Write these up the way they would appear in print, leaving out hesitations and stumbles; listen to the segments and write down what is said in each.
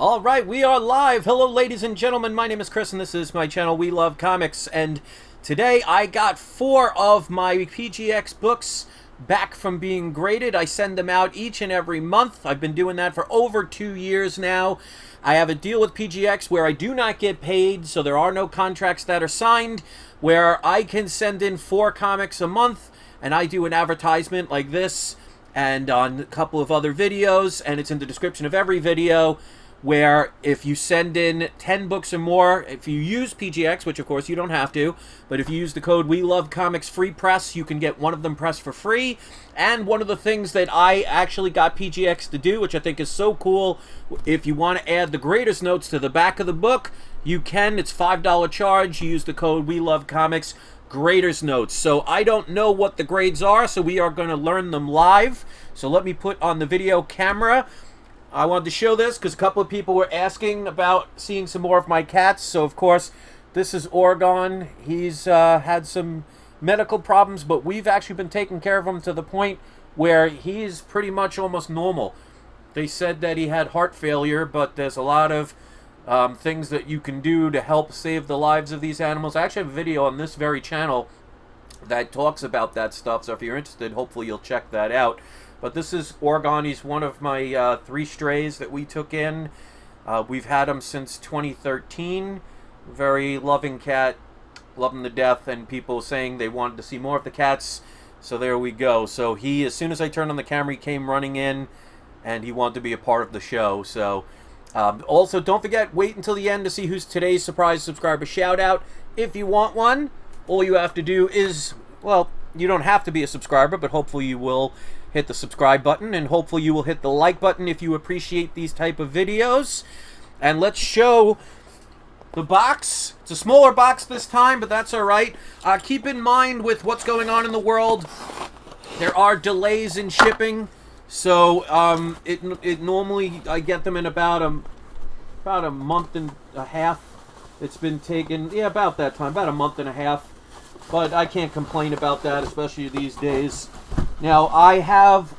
All right, we are live. Hello, ladies and gentlemen. My name is Chris, and this is my channel, We Love Comics. And today I got 4 of my PGX books back from being graded. I send them out each and every month. I've been doing that for over 2 years now. I have a deal with PGX where I do not get paid, so there are no contracts that are signed, where I can send in 4 comics a month, and I do an advertisement like this and on a couple of other videos, and it's in the description of every video, where if you send in 10 books or more, if you use PGX, which of course you don't have to, but if you use the code We Love Comics Free Press, you can get one of them pressed for free. And one of the things that I actually got PGX to do, which I think is so cool, if you want to add the graders notes to the back of the book, you can. It's $5 charge. You use the code We Love Comics Graders Notes. So I don't know what the grades are, so we are going to learn them live. So let me put on the video camera. I wanted to show this because a couple of people were asking about seeing some more of my cats. So, of course, this is Oregon. He's had some medical problems, but we've actually been taking care of him to the point where he's pretty much almost normal. They said that he had heart failure, but there's a lot of things that you can do to help save the lives of these animals. I actually have a video on this very channel that talks about that stuff, so if you're interested, hopefully you'll check that out. But this is Oregon. He's one of my 3 strays that we took in. We've had him since 2013. Very loving cat. Love him to death. And people saying they wanted to see more of the cats. So there we go. So he, as soon as I turned on the camera, he came running in. And he wanted to be a part of the show. So also, don't forget, wait until the end to see who's today's surprise subscriber shout out. If you want one, all you have to do is, well, you don't have to be a subscriber, but hopefully you will hit the subscribe button, and hopefully you will hit the like button if you appreciate these type of videos. And let's show the box. It's a smaller box this time, but that's all right. Keep in mind with what's going on in the world, there are delays in shipping. So it normally, I get them in about a month and a half. It's been taken, yeah, about that time, about a month and a half. But I can't complain about that, especially these days. Now, I have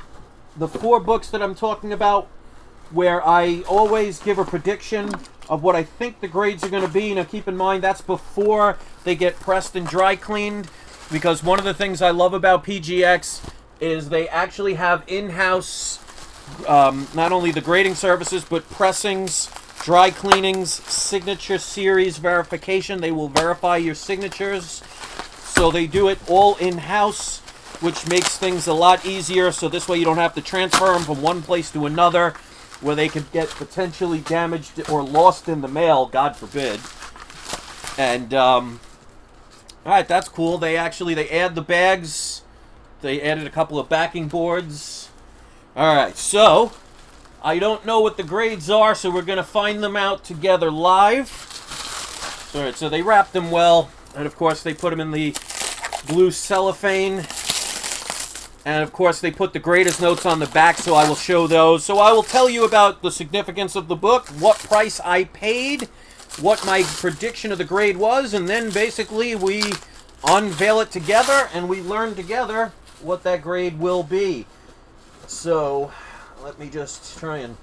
the 4 books that I'm talking about where I always give a prediction of what I think the grades are going to be. Now, keep in mind, that's before they get pressed and dry cleaned, because one of the things I love about PGX is they actually have in-house, not only the grading services, but pressings, dry cleanings, signature series verification. They will verify your signatures. So they do it all in-house, which makes things a lot easier. So this way you don't have to transfer them from one place to another where they could get potentially damaged or lost in the mail, God forbid. And, alright, that's cool. They add the bags. They added a couple of backing boards. Alright, so I don't know what the grades are, so we're going to find them out together live. Alright, so they wrapped them well. And, of course, they put them in the blue cellophane. And, of course, they put the graders notes on the back, so I will show those. So I will tell you about the significance of the book, what price I paid, what my prediction of the grade was, and then, basically, we unveil it together, and we learn together what that grade will be. So, let me just try and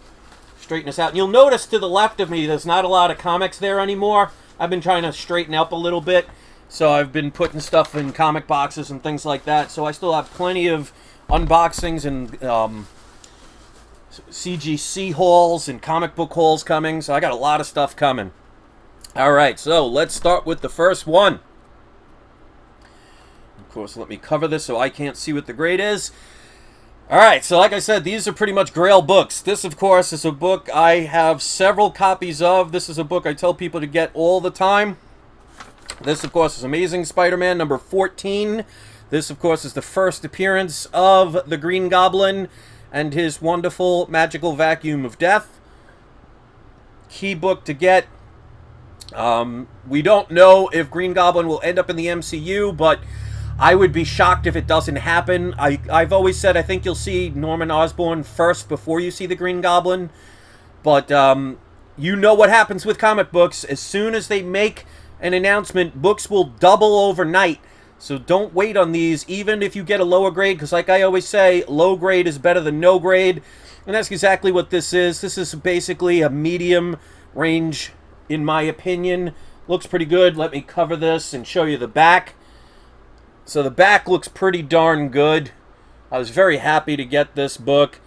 straighten this out. And you'll notice to the left of me, there's not a lot of comics there anymore. I've been trying to straighten up a little bit. So I've been putting stuff in comic boxes and things like that. So I still have plenty of unboxings and CGC hauls and comic book hauls coming. So I got a lot of stuff coming. All right, so let's start with the first one. Of course, let me cover this so I can't see what the grade is. All right, so like I said, these are pretty much Grail books. This, of course, is a book I have several copies of. This is a book I tell people to get all the time. This, of course, is Amazing Spider-Man number 14. This, of course, is the first appearance of the Green Goblin and his wonderful magical vacuum of death. Key book to get. We don't know if Green Goblin will end up in the MCU, but I would be shocked if it doesn't happen. I've always said I think you'll see Norman Osborn first before you see the Green Goblin. But you know what happens with comic books. As soon as they make an announcement, books will double overnight. So don't wait on these, even if you get a lower grade, because like I always say, low grade is better than no grade. And that's exactly what this is. This is basically a medium range, in my opinion. Looks pretty good. Let me cover this and show you the back. So the back looks pretty darn good. I was very happy to get this book.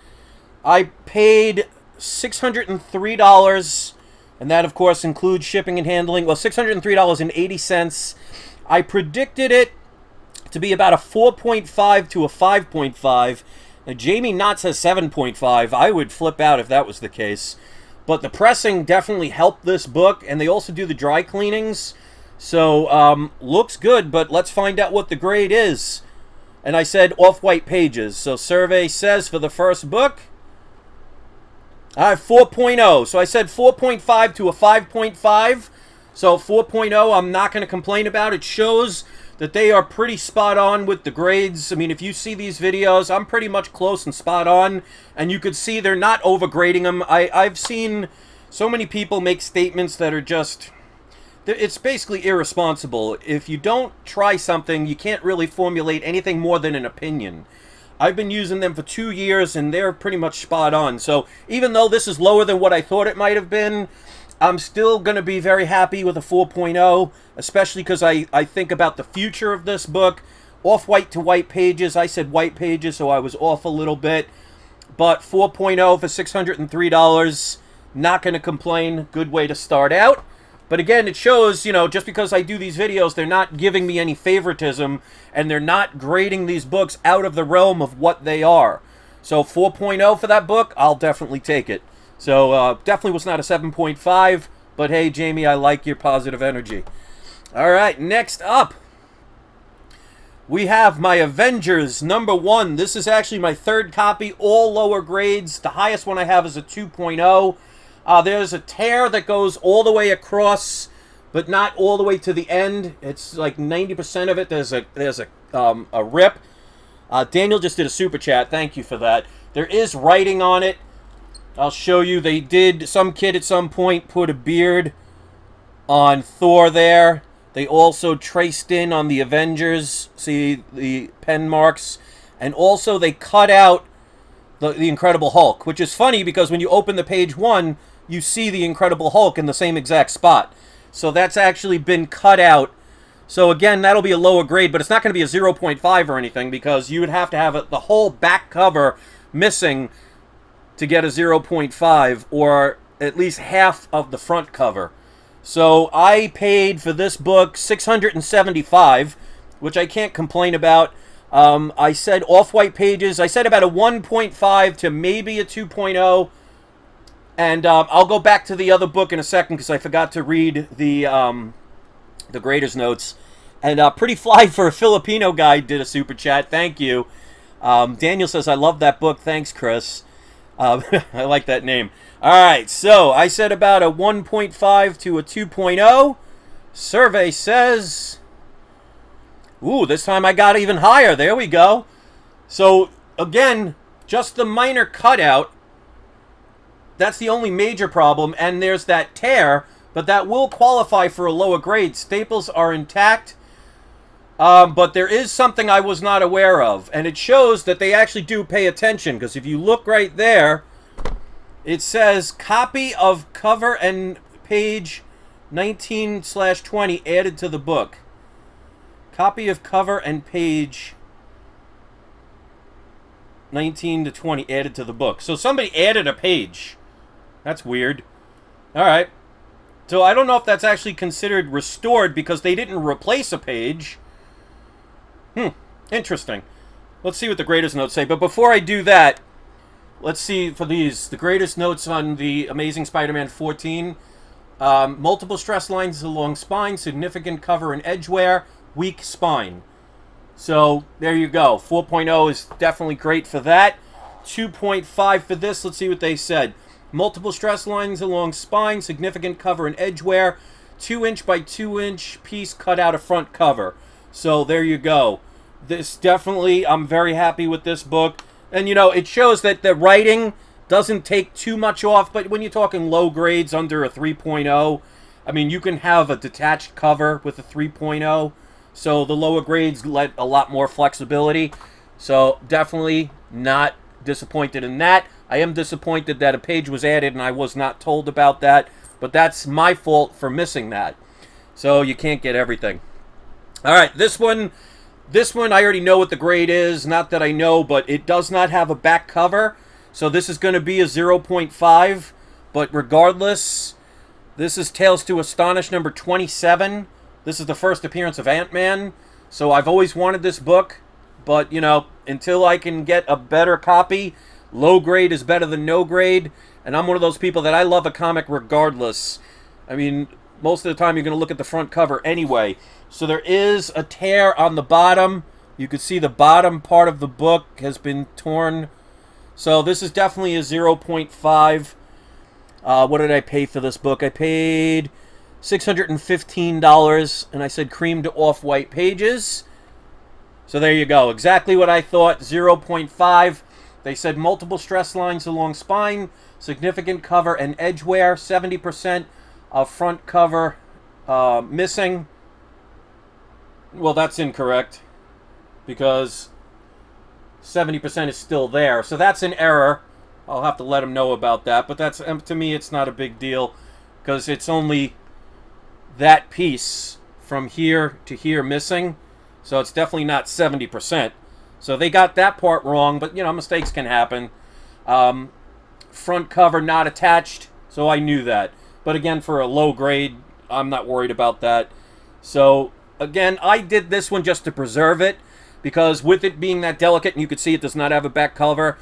I paid $603, and that, of course, includes shipping and handling. Well, $603.80. I predicted it to be about a 4.5 to a 5.5. Now, Jamie Knott says 7.5. I would flip out if that was the case. But the pressing definitely helped this book, and they also do the dry cleanings. So, looks good, but let's find out what the grade is. And I said off-white pages. So, survey says for the first book, I have 4.0. So, I said 4.5 to a 5.5. So, 4.0, I'm not going to complain about. It shows that they are pretty spot on with the grades. I mean, if you see these videos, I'm pretty much close and spot on. And you could see they're not overgrading them. I've seen so many people make statements that are just... It's basically irresponsible. If you don't try something, you can't really formulate anything more than an opinion. I've been using them for 2 years, and they're pretty much spot on. So even though this is lower than what I thought it might have been, I'm still going to be very happy with a 4.0, especially because I think about the future of this book. Off-white to white pages. I said white pages, so I was off a little bit. But 4.0 for $603, not going to complain. Good way to start out. But again, it shows, you know, just because I do these videos, they're not giving me any favoritism, and they're not grading these books out of the realm of what they are. So 4.0 for that book, I'll definitely take it. So definitely was not a 7.5, but hey, Jamie, I like your positive energy. All right, next up, we have my Avengers #1. This is actually my third copy, all lower grades. The highest one I have is a 2.0. There's a tear that goes all the way across, but not all the way to the end. It's like 90% of it. There's a rip. Daniel just did a super chat. Thank you for that. There is writing on it. I'll show you. They did, some kid at some point put a beard on Thor there. They also traced in on the Avengers. See the pen marks. And also they cut out the Incredible Hulk, which is funny because when you open the page 1, you see the Incredible Hulk in the same exact spot. So that's actually been cut out. So again, that'll be a lower grade, but it's not going to be a 0.5 or anything because you would have to have the whole back cover missing to get a 0.5, or at least half of the front cover. So I paid for this book $675, which I can't complain about. I said off-white pages. I said about a 1.5 to maybe a 2.0. And I'll go back to the other book in a second because I forgot to read the grader's notes. And Pretty Fly for a Filipino guy did a super chat. Thank you. Daniel says, I love that book. Thanks, Chris. I like that name. All right, so I said about a 1.5 to a 2.0. Survey says... Ooh, this time I got even higher. There we go. So, again, just the minor cutout. That's the only major problem. And there's that tear, but that will qualify for a lower grade. Staples are intact. But there is something I was not aware of. And it shows that they actually do pay attention. Because if you look right there, it says, copy of cover and page 19/20 added to the book. Copy of cover and page 19 to 20 added to the book. So somebody added a page. That's weird. All right. So I don't know if that's actually considered restored because they didn't replace a page. Interesting. Let's see what the greatest notes say. But before I do that, let's see for these. The greatest notes on the Amazing Spider-Man 14. Multiple stress lines along spine, significant cover and edge wear, weak spine. So there you go. 4.0 is definitely great for that. 2.5 for this. Let's see what they said. Multiple stress lines along spine, significant cover and edge wear, 2-inch by 2-inch piece cut out of front cover. So there you go. This definitely, I'm very happy with this book. And you know, it shows that the writing doesn't take too much off, but when you're talking low grades under a 3.0, I mean, you can have a detached cover with a 3.0. So the lower grades let a lot more flexibility. So definitely not disappointed in that. I am disappointed that a page was added and I was not told about that, but that's my fault for missing that. So you can't get everything. All right, this one I already know what the grade is. Not that I know, but it does not have a back cover. So this is going to be a 0.5. But regardless, this is Tales to Astonish number 27. This is the first appearance of AntMan. So I've always wanted this book. But, you know, until I can get a better copy, low grade is better than no grade. And I'm one of those people that I love a comic regardless. I mean, most of the time you're going to look at the front cover anyway. So there is a tear on the bottom. You can see the bottom part of the book has been torn. So this is definitely a 0.5. What did I pay for this book? I paid $615, and I said cream to off-white pages. So there you go. Exactly what I thought, 0.5. They said multiple stress lines along spine, significant cover and edge wear, 70% of front cover missing. Well, that's incorrect, because 70% is still there. So that's an error. I'll have to let them know about that. But that's, to me, it's not a big deal, because it's only that piece from here to here missing. So it's definitely not 70%. So they got that part wrong, but, you know, mistakes can happen. Front cover not attached, so I knew that. But again, for a low grade, I'm not worried about that. So again, I did this one just to preserve it, because with it being that delicate, and you can see it does not have a back cover,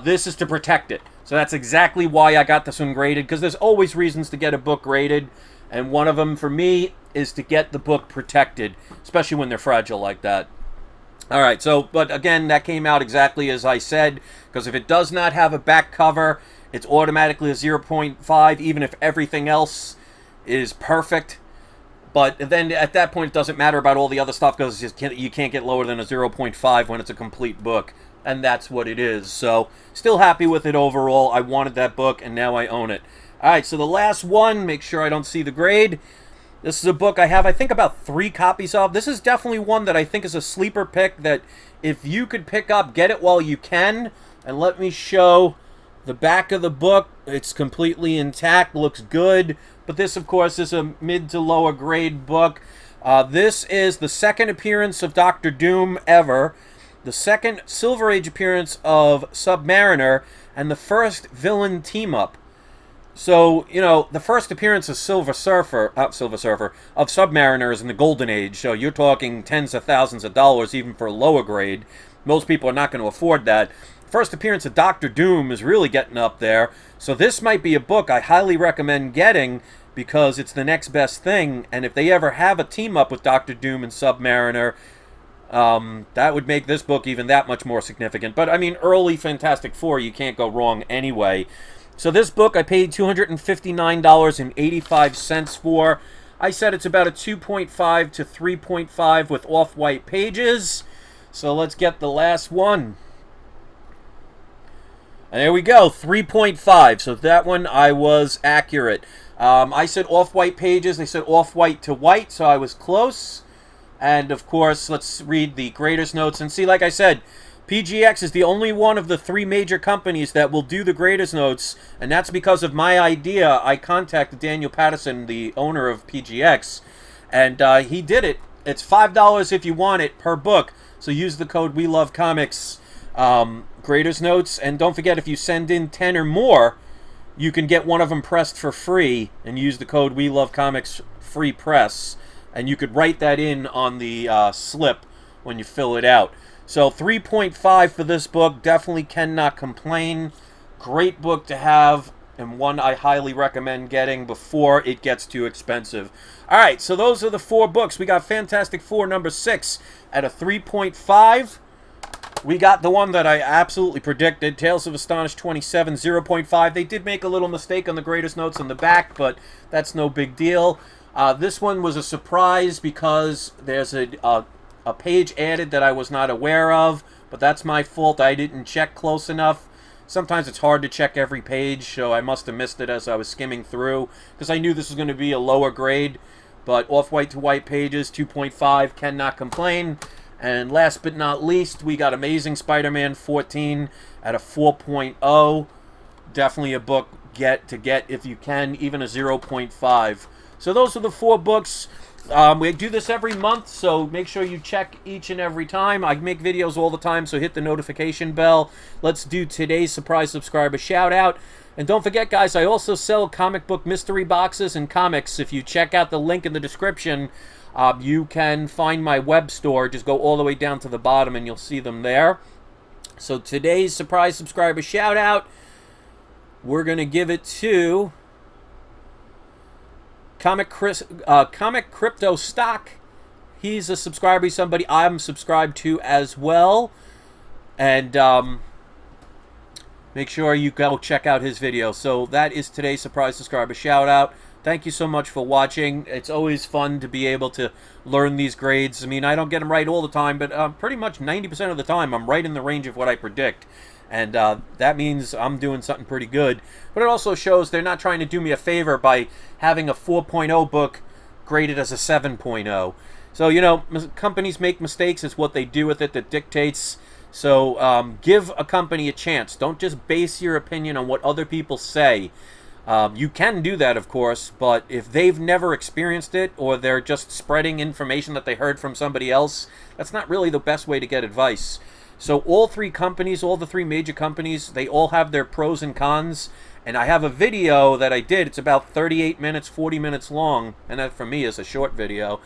this is to protect it. So that's exactly why I got this one graded, because there's always reasons to get a book graded, and one of them for me is to get the book protected, especially when they're fragile like that. All right, so, but again, that came out exactly as I said, because if it does not have a back cover, it's automatically a 0.5, even if everything else is perfect. But then at that point, it doesn't matter about all the other stuff, because you can't get lower than a 0.5 when it's a complete book. And that's what it is. So, still happy with it overall. I wanted that book, and now I own it. All right, so the last one, make sure I don't see the grade. This is a book I have, I think, about 3 copies of. This is definitely one that I think is a sleeper pick, that if you could pick up, get it while you can. And let me show the back of the book. It's completely intact, looks good. But this, of course, is a mid to lower grade book. This is the second appearance of Dr. Doom ever, the second Silver Age appearance of Submariner, and the first villain team-up. So, you know, the first appearance of of Submariner is in the Golden Age, so you're talking tens of thousands of dollars even for a lower grade. Most people are not going to afford that. First appearance of Dr. Doom is really getting up there, so this might be a book I highly recommend getting, because it's the next best thing, and if they ever have a team-up with Dr. Doom and Submariner, that would make this book even that much more significant. But, I mean, early Fantastic Four, you can't go wrong anyway. So this book I paid $259.85 for. I said it's about a 2.5 to 3.5 with off-white pages. So let's get the last one. And there we go, 3.5. So that one I was accurate. I said off-white pages. They said off-white to white, so I was close. And, of course, let's read the grader's notes. And see, like I said, PGX is the only one of the 3 major companies that will do the grader's notes, and that's because of my idea. I contacted Daniel Patterson, the owner of PGX, and he did it. It's $5 if you want it per book, so use the code WeLoveComics, grader's notes, and don't forget, if you send in 10 or more, you can get one of them pressed for free, and use the code WeLoveComics free press, and you could write that in on the slip when you fill it out. So 3.5 for this book. Definitely cannot complain. Great book to have, and one I highly recommend getting before it gets too expensive. All right, so those are the 4 books. We got Fantastic Four number 6 at a 3.5. We got the one that I absolutely predicted, Tales of Astonish 27, 0.5. They did make a little mistake on the greatest notes on the back, but that's no big deal. This one was a surprise because there's a page added that I was not aware of, but that's my fault. I didn't check close enough. Sometimes it's hard to check every page, so I must have missed it as I was skimming through, because I knew this was going to be a lower grade. But off-white to white pages, 2.5, cannot complain. And last but not least, we got Amazing Spider-Man 14 at a 4.0. Definitely a book get if you can, even a 0.5. So those are the 4 books. We do this every month, so make sure you check each and every time. I make videos all the time, so hit the notification bell. Let's do today's surprise subscriber shout out. And don't forget, guys, I also sell comic book mystery boxes and comics. If you check out the link in the description, you can find my web store. Just go all the way down to the bottom and you'll see them there. So today's surprise subscriber shout out, we're going to give it to Comic Crypto Stock. He's a subscriber. He's somebody I'm subscribed to as well. And make sure you go check out his video. So that is today's surprise subscriber shout out. Thank you so much for watching. It's always fun to be able to learn these grades. I mean, I don't get them right all the time, but pretty much 90% of the time I'm right in the range of what I predict. And that means I'm doing something pretty good. But it also shows they're not trying to do me a favor by having a 4.0 book graded as a 7.0. So, you know, companies make mistakes. It's what they do with it that dictates. So give a company a chance. Don't just base your opinion on what other people say. You can do that, of course, but if they've never experienced it or they're just spreading information that they heard from somebody else, that's not really the best way to get advice. So all 3 companies, all the 3 major companies, they all have their pros and cons. And I have a video that I did. It's about 38 minutes, 40 minutes long. And that for me is a short video.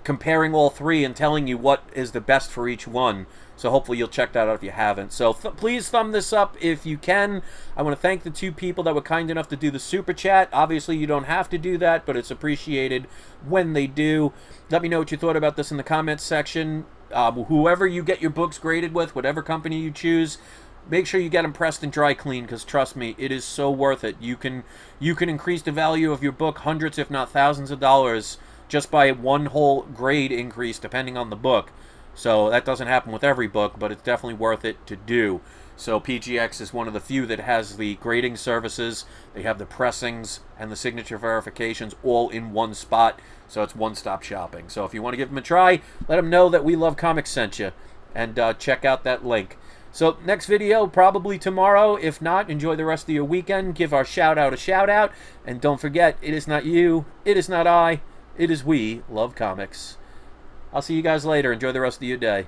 Comparing all 3 and telling you what is the best for each one. So hopefully you'll check that out if you haven't. So please thumb this up if you can. I want to thank the 2 people that were kind enough to do the super chat. Obviously you don't have to do that, but it's appreciated when they do. Let me know what you thought about this in the comments section. Whoever you get your books graded with, whatever company you choose, make sure you get them pressed and dry clean, because trust me, it is so worth it. You can increase the value of your book hundreds if not thousands of dollars just by one whole grade increase depending on the book. So that doesn't happen with every book, but it's definitely worth it to do. So PGX is one of the few that has the grading services. They have the pressings and the signature verifications all in one spot. So it's one-stop shopping. So if you want to give them a try, let them know that We Love Comics sent you. And check out that link. So next video, probably tomorrow. If not, enjoy the rest of your weekend. Give our shout-out a shout-out. And don't forget, it is not you, it is not I, it is We Love Comics. I'll see you guys later. Enjoy the rest of your day.